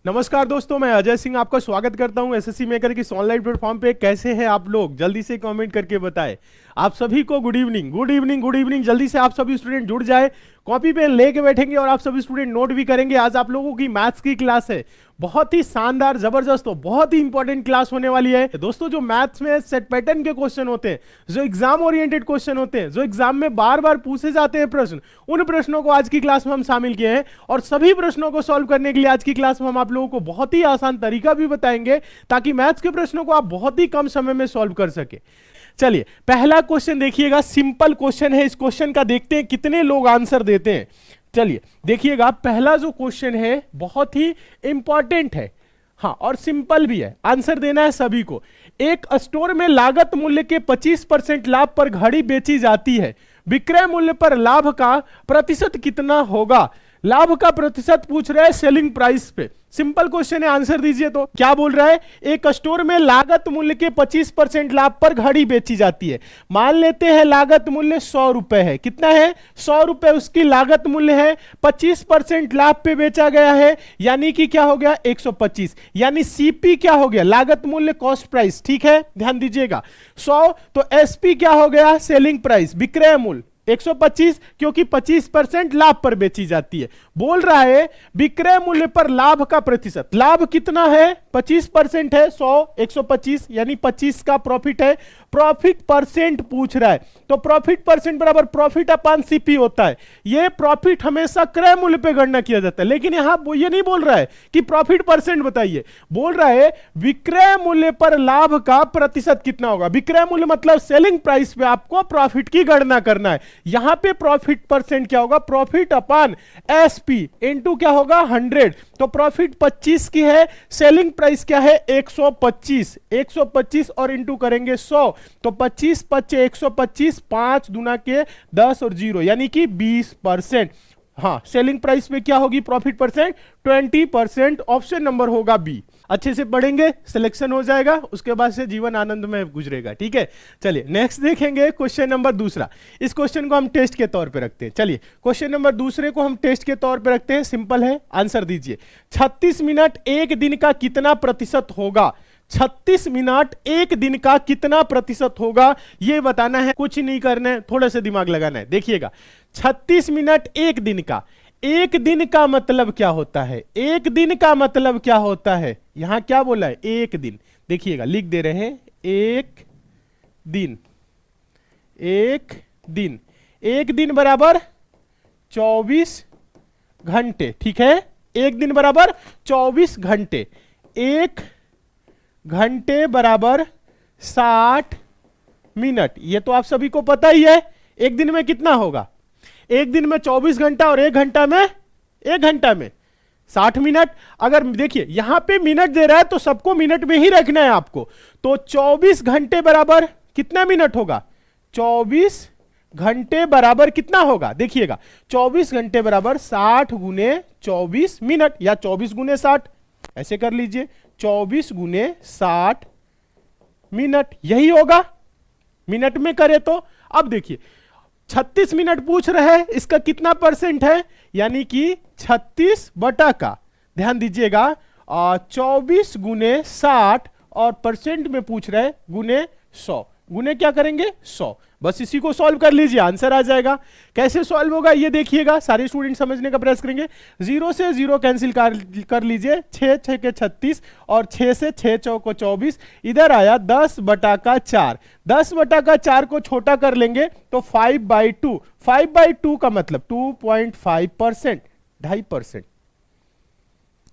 नमस्कार दोस्तों, मैं अजय सिंह आपका स्वागत करता हूं एसएससी मेकर की इस ऑनलाइन प्लेटफॉर्म पे। कैसे हैं आप लोग? जल्दी से कमेंट करके बताएं। आप सभी को good evening, good evening, good evening. जल्दी से आप सभी स्टूडेंट जुड़ जाए, कॉपी पेन लेके बैठेंगे और आप सभी स्टूडेंट नोट भी करेंगे। आज आप लोगों की मैथ्स की क्लास है, बहुत ही शानदार, जबरदस्त, बहुत ही इंपॉर्टेंट क्लास होने वाली है दोस्तों। जो मैथ्स में सेट पैटर्न के क्वेश्चन होते हैं, जो एग्जाम ओरिएंटेड क्वेश्चन होते हैं, जो एग्जाम में बार बार पूछे जाते हैं प्रश्न, उन प्रश्नों को आज की क्लास में हम शामिल किए हैं। और सभी प्रश्नों को सॉल्व करने के लिए आज की क्लास में हम आप लोगों को बहुत ही आसान तरीका भी बताएंगे, ताकि मैथ्स के प्रश्नों को आप बहुत ही कम समय में सॉल्व कर सके। चलिए, पहला क्वेश्चन देखिएगा, सिंपल क्वेश्चन है। इस क्वेश्चन का देखते हैं कितने लोग आंसर देते हैं। चलिए देखिएगा, पहला जो क्वेश्चन है बहुत ही इंपॉर्टेंट है, हाँ, और सिंपल भी है। आंसर देना है सभी को। एक स्टोर में लागत मूल्य के 25% लाभ पर घड़ी बेची जाती है, विक्रय मूल्य पर लाभ का प्रतिशत कितना होगा? लाभ का प्रतिशत पूछ रहा है सेलिंग प्राइस पे। सिंपल क्वेश्चन है, आंसर दीजिए। तो क्या बोल रहा है? एक स्टोर में लागत मूल्य के 25% लाभ पर घड़ी बेची जाती है। मान लेते हैं लागत मूल्य 100 रुपए है। कितना है? 100 रुपए उसकी लागत मूल्य है। 25% लाभ पे बेचा गया है, यानी कि क्या हो गया? 125। यानी सीपी क्या हो गया? लागत मूल्य, कॉस्ट प्राइस। ठीक है, ध्यान दीजिएगा। 100 तो एसपी क्या हो गया? सेलिंग प्राइस, विक्रय मूल्य 125, क्योंकि 25% लाभ पर बेची जाती है। बोल रहा है विक्रय मूल्य पर लाभ का प्रतिशत। लाभ कितना है? 25% है। 100 125 यानी 25 का प्रॉफिट है। प्रॉफिट परसेंट पूछ रहा है, तो प्रॉफिट परसेंट बराबर प्रॉफिट अपान सीपी होता है। ये प्रॉफिट हमेशा क्रय मूल्य पे गणना किया जाता है, लेकिन यहां वो ये नहीं बोल रहा है कि प्रॉफिट परसेंट बताइए, बोल रहा है विक्रय मूल्य पर लाभ का प्रतिशत कितना होगा। विक्रय मूल्य मतलब सेलिंग प्राइस पे आपको प्रॉफिट की गणना करना है। यहां पे प्रॉफिट परसेंट क्या होगा? प्रॉफिट अपान एसपी इनटू क्या होगा? 100। तो प्रॉफिट 25 की है, सेलिंग प्राइस क्या है? 125। 125 और इनटू करेंगे 100, तो 25 25 125, 5 दूना के 10 और 0 यानी कि 20%। हाँ, सेलिंग प्राइस में क्या होगी प्रॉफिट परसेंट? 20%। ऑप्शन नंबर होगा बी। अच्छे से पढ़ेंगे, सिलेक्शन हो जाएगा, उसके बाद से जीवन आनंद में गुजरेगा। ठीक है, चलिए नेक्स्ट देखेंगे क्वेश्चन नंबर दूसरा। इस क्वेश्चन को हम टेस्ट के तौर पे रखते हैं। चलिए क्वेश्चन नंबर दूसरे को हम टेस्ट के तौर पे रखते हैं। सिंपल है, आंसर दीजिए। 36 मिनट एक दिन का कितना प्रतिशत होगा? 36 मिनट एक दिन का कितना प्रतिशत होगा, यह बताना है। कुछ नहीं करना है, थोड़ा सा दिमाग लगाना है। देखिएगा, 36 मिनट एक दिन का, एक दिन का मतलब क्या होता है? एक दिन का मतलब क्या होता है? यहां क्या बोला है? एक दिन। देखिएगा, लिख दे रहे हैं एक दिन। एक दिन, एक दिन बराबर 24 घंटे। ठीक है, एक दिन बराबर 24 घंटे। एक घंटे बराबर 60 मिनट। ये तो आप सभी को पता ही है। एक दिन में कितना होगा? एक दिन में 24 घंटा और एक घंटा में 60 मिनट। अगर देखिए यहां पे मिनट दे रहा है तो सबको मिनट में ही रखना है आपको। तो 24 घंटे बराबर कितना मिनट होगा? 24 घंटे बराबर कितना होगा? देखिएगा, 24 घंटे बराबर 60 गुने 24 मिनट, या 24 गुने 60, ऐसे कर लीजिए। 24 गुने 60 मिनट, यही होगा मिनट में करे तो। अब देखिए 36 मिनट पूछ रहे हैं, इसका कितना परसेंट है? यानी कि 36 बटा का, ध्यान दीजिएगा, 24 गुने 60 और परसेंट में पूछ रहे हैं गुने 100। गुने क्या करेंगे? 100। बस इसी को सॉल्व कर लीजिए, आंसर आ जाएगा। कैसे सॉल्व होगा ये देखिएगा, सारे स्टूडेंट समझने का प्रयास करेंगे। 0 से 0 कैंसिल कर लीजिए। 6 6 के 36 और 6 से 6 चौको 24। इधर आया 10 बटा का 4। 10 बटा का 4 को छोटा कर लेंगे तो 5/2। 5/2 का मतलब 2.5%, 2.5%,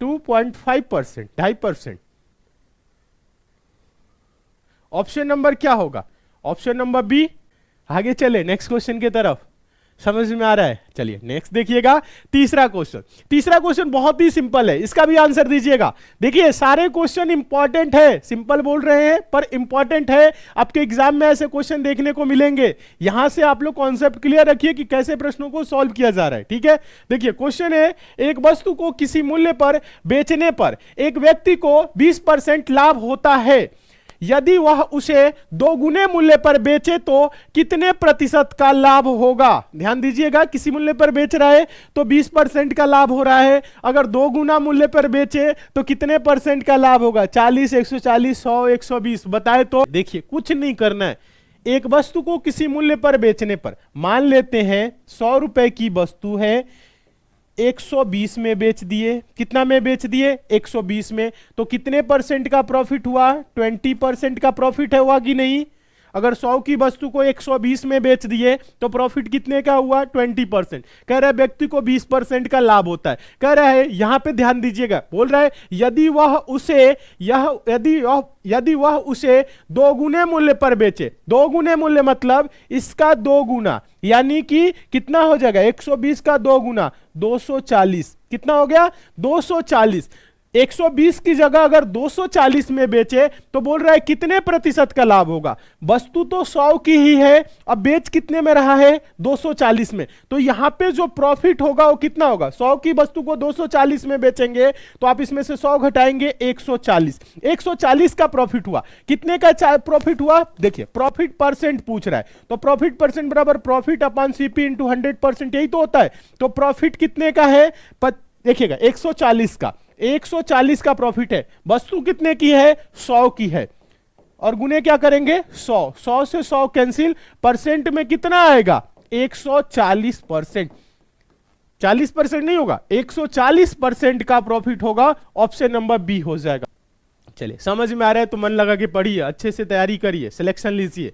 2.5%, 2.5%। ऑप्शन नंबर क्या होगा? Option number B. आगे चले नेक्स्ट क्वेश्चन की तरफ। समझ में आ रहा है? चलिए नेक्स्ट देखिएगा, तीसरा क्वेश्चन। तीसरा क्वेश्चन बहुत ही सिंपल है, इसका भी आंसर दीजिएगा। देखिए सारे क्वेश्चन इंपॉर्टेंट है, सिंपल बोल रहे हैं पर इंपॉर्टेंट है। आपके एग्जाम में ऐसे क्वेश्चन देखने को मिलेंगे। यहां से आप लोग कॉन्सेप्ट क्लियर रखिए कि कैसे प्रश्नों को सॉल्व किया जा रहा है। ठीक है, देखिए क्वेश्चन है, एक वस्तु को किसी मूल्य पर बेचने पर एक व्यक्ति को 20% लाभ होता है। यदि वह उसे 2 गुने मूल्य पर बेचे तो कितने प्रतिशत का लाभ होगा। ध्यान दीजिएगा, किसी मूल्य पर बेच रहा है तो 20% का लाभ हो रहा है, अगर 2 गुना मूल्य पर बेचे तो कितने परसेंट का लाभ होगा। 40, 140, 100, 120 बताए तो। देखिए कुछ नहीं करना है, एक वस्तु को किसी मूल्य पर बेचने पर, मान लेते हैं 100 रुपए की वस्तु है, 120 में बेच दिए। कितना में बेच दिए? 120 में। तो कितने परसेंट का प्रॉफिट हुआ? 20% का प्रॉफिट है, हुआ कि नहीं? अगर 100 की वस्तु को 120 में बेच दिए तो प्रॉफिट कितने का हुआ? 20%। कह रहा है व्यक्ति को 20% का लाभ होता है। कह रहा है यहां पे ध्यान दीजिएगा, बोल रहा है यदि वह उसे 2 गुने मूल्य पर बेचे। 2 गुने मूल्य मतलब इसका 2 गुना, यानी कि कितना हो जाएगा? 120 का 2 गुना 240। कितना हो गया? 240। 120 की जगह अगर 240 में बेचे तो बोल रहा है कितने प्रतिशत का लाभ होगा। वस्तु तो 100 की ही है, अब बेच कितने में रहा है? 240 में। तो यहां पे जो प्रॉफिट होगा वो कितना होगा? 100 की वस्तु को 240 में बेचेंगे तो आप इसमें से 100 घटाएंगे, 140। 140 का प्रॉफिट हुआ। कितने का प्रॉफिट हुआ? देखिए प्रॉफिट परसेंट पूछ रहा है, तो प्रॉफिट परसेंट बराबर प्रॉफिट अपॉन सीपी इंटू 100%, यही तो होता है। तो प्रॉफिट कितने का है? देखिएगा 140 का, 140 का प्रॉफिट है। वस्तु कितने की है? 100 की है, और गुने क्या करेंगे? 100। 100 से 100 कैंसिल, परसेंट में कितना आएगा? 140%। 40% नहीं होगा, 140% का प्रॉफिट होगा। ऑप्शन नंबर बी हो जाएगा। चलिए समझ में आ रहा है तो मन लगा के पढ़िए, अच्छे से तैयारी करिए, सिलेक्शन लीजिए।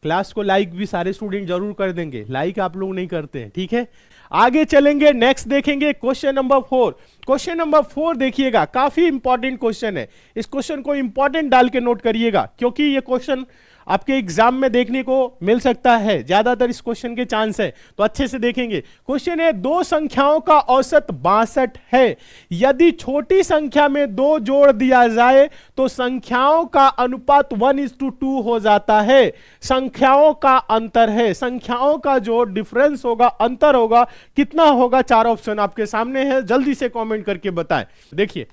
क्लास को लाइक भी सारे स्टूडेंट जरूर कर देंगे, लाइक आप लोग नहीं करते हैं, ठीक है। आगे चलेंगे, नेक्स्ट देखेंगे क्वेश्चन नंबर 4। क्वेश्चन नंबर 4 देखिएगा, काफी इंपॉर्टेंट क्वेश्चन है। इस क्वेश्चन को इंपॉर्टेंट डाल के नोट करिएगा, क्योंकि ये क्वेश्चन आपके एग्जाम में देखने को मिल सकता है, ज्यादातर इस क्वेश्चन के चांस है, तो अच्छे से देखेंगे। क्वेश्चन है 2 संख्याओं का औसत 62 है, यदि छोटी संख्या में 2 जोड़ दिया जाए तो संख्याओं का अनुपात 1:2 हो जाता है। संख्याओं का अंतर है, संख्याओं का जो डिफरेंस होगा, अंतर होगा, कितना होगा? 4 ऑप्शन आपके सामने है, जल्दी से कमेंट करके बताएं। देखिए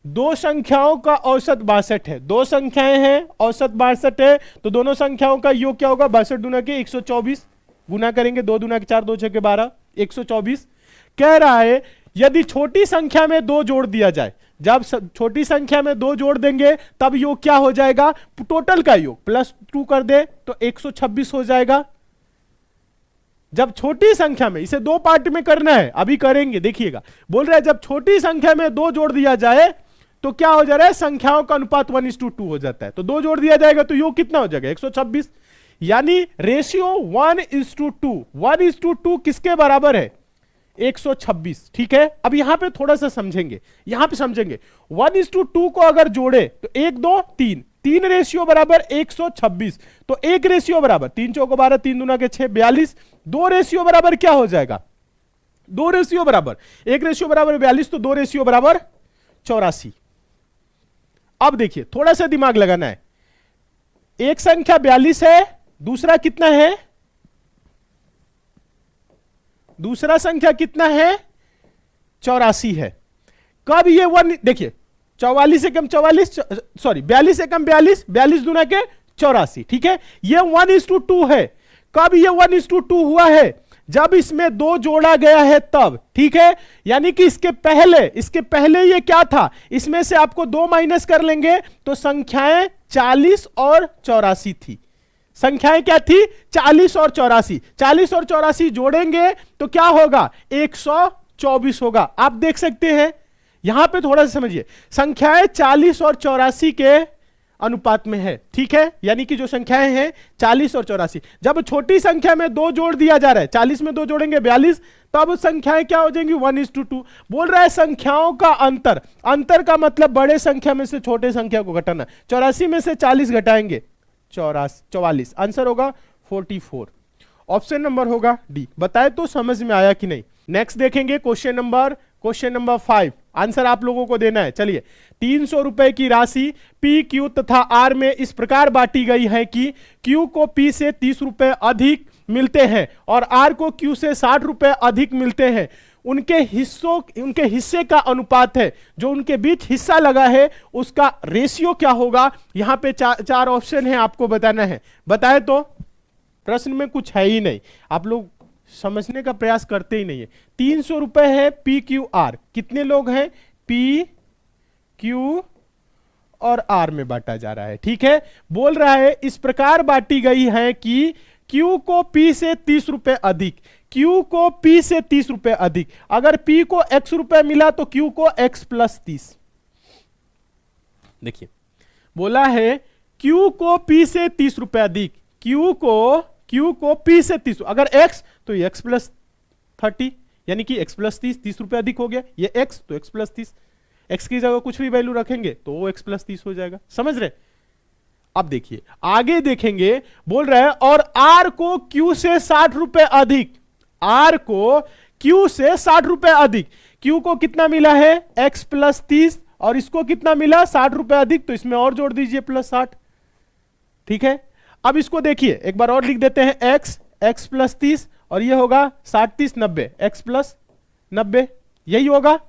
2 संख्याओं का औसत 62 है, 2 संख्याएं हैं, औसत 62 है, तो दोनों संख्याओं का योग क्या होगा? 62 गुना के 124, गुना करेंगे 2 दुना के 4, 2 6 के 12, 124। कह रहा है यदि छोटी संख्या में 2 जोड़ दिया जाए, जब छोटी संख्या में 2 जोड़ देंगे तब योग क्या हो जाएगा? टोटल का योग +2 कर दे तो 126 हो जाएगा। जब छोटी संख्या में, इसे 2 पार्ट में करना है, अभी करेंगे, देखिएगा। बोल रहा है जब छोटी संख्या में 2 जोड़ दिया जाए तो क्या हो जा रहा है? संख्याओं का अनुपात 1:2 हो जाता है। तो 2 जोड़ दिया जाएगा तो योग कितना हो जाएगा? 126, यानी रेशियो 1:2। 1:2 किसके बराबर है? 126, ठीक है। अब यहां पे थोड़ा सा समझेंगे, यहां पे समझेंगे। 1:2 को अगर जोड़े तो 1 2 3, 3 रेशियो बराबर 126, तो 1 रेशियो बराबर 3 चौको 12, 3 दूना के 6, 42। 2 रेशियो बराबर क्या हो जाएगा? 2 रेशियो बराबर 1 रेशियो बराबर 42, तो 2 रेशियो बराबर 84। अब देखिए थोड़ा सा दिमाग लगाना है, एक संख्या 42 है, दूसरा कितना है? दूसरा संख्या कितना है? 84 है। कब ये 1, देखिए 44 से कम 44, सॉरी 42 से कम 42, 42 दूना के 84, ठीक है। ये 1:2 है। कब ये 1:2 हुआ है? जब इसमें 2 जोड़ा गया है तब, ठीक है। यानी कि इसके पहले ये क्या था? इसमें से आपको 2 माइनस कर लेंगे तो संख्याएं 40 और 84 थी। संख्याएं क्या थी? 40 और 84। 40 और 84 जोड़ेंगे तो क्या होगा? 124 होगा। आप देख सकते हैं, यहां पे थोड़ा सा समझिए, संख्याएं 40 और 84 के अनुपात में है, ठीक है। यानी कि जो संख्याएं हैं 40 और 84, जब छोटी संख्या में 2 जोड़ दिया जा रहा है, 40 में 2 जोड़ेंगे 42, तब संख्याएं क्या हो जाएंगी? 1:2। बोल रहा है संख्याओं का अंतर, अंतर का मतलब बड़े संख्या में से छोटे संख्या को घटाना। 84 में से 40 घटाएंगे 44, आंसर होगा 44। ऑप्शन नंबर होगा डी। बताए तो समझ में आया कि नहीं? नेक्स्ट देखेंगे क्वेश्चन नंबर 5। आंसर आप लोगों को देना है। चलिए, 300 रुपए की राशि पी, क्यू तथा आर में इस प्रकार बांटी गई है कि क्यू को पी से 30 रुपए अधिक मिलते हैं और आर को क्यू से 60 रुपए अधिक मिलते हैं। उनके हिस्से का अनुपात है, जो उनके बीच हिस्सा लगा है उसका रेशियो क्या होगा। यहां पे चार ऑप्शन है, आपको बताना है। बताए तो प्रश्न में कुछ है ही नहीं, आप लोग समझने का प्रयास करते ही नहीं है। 300 रुपए है पी क्यू आर, कितने लोग हैं, पी क्यू और आर में बांटा जा रहा है। ठीक है, बोल रहा है इस प्रकार बांटी गई है कि Q को P से 30 रुपए अधिक, Q को P से 30 रुपए अधिक। अगर P को X रुपए मिला तो Q को X प्लस 30। देखिए बोला है Q को P से 30 रुपए अधिक, Q को P से 30, अगर X तो ये X प्लस 30, यानी कि X प्लस 30 रुपए अधिक हो गया। ये X तो X प्लस 30, X की जगह कुछ भी वैल्यू रखेंगे तो वो X प्लस 30 हो जाएगा। समझ रहे। अब देखिए आगे देखेंगे, बोल रहा है और R को Q से 60 रुपए अधिक, R को Q से 60 रुपए अधिक। Q को कितना मिला है, X प्लस 30, और इसको कितना मिला 60 रुपए अधिक, तो इसमें और जोड़ दीजिए प्लस 60। ठीक है, अब इसको देखिए एक बार और लिख देते हैं, X प्लस 30 और ये होगा 60 30 90, X प्लस 90, यही होगा।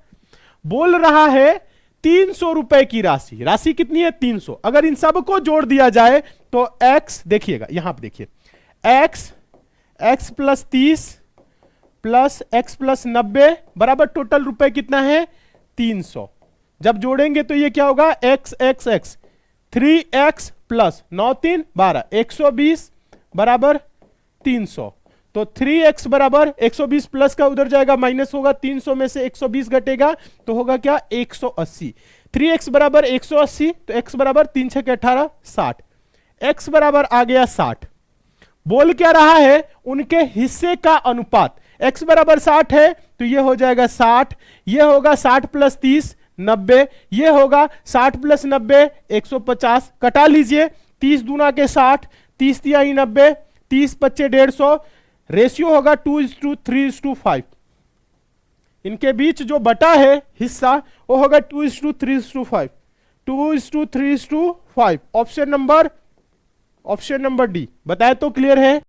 बोल रहा है 300 रुपए की राशि, राशि कितनी है 300, अगर इन सबको जोड़ दिया जाए तो x, देखिएगा यहां पर देखिए, x plus 30 plus x plus 90 बराबर टोटल रुपए कितना है 300। जब जोड़ेंगे तो ये क्या होगा, x 3x प्लस 9 3 12, 120 बराबर 300। तो 3x बराबर 120 प्लस का उधर जाएगा माइनस होगा, 300 में से 120 घटेगा तो होगा क्या 180। 3x बराबर 180, तो x बराबर 3 6 18 60, x बराबर आ गया 60। बोल क्या रहा है, उनके हिस्से का अनुपात, x बराबर 60 है तो ये हो जाएगा 60, ये होगा 60 प्लस 30 90, ये होगा 60 प्लस 90 150, कटा लीजिए, 30 दूना के 60, 30 तिया 90, 30 25 150, रेशियो होगा 2:3:5। इनके बीच जो बटा है हिस्सा वो होगा 2:3:5, 2:3:5। Option number D. बताए तो क्लियर है।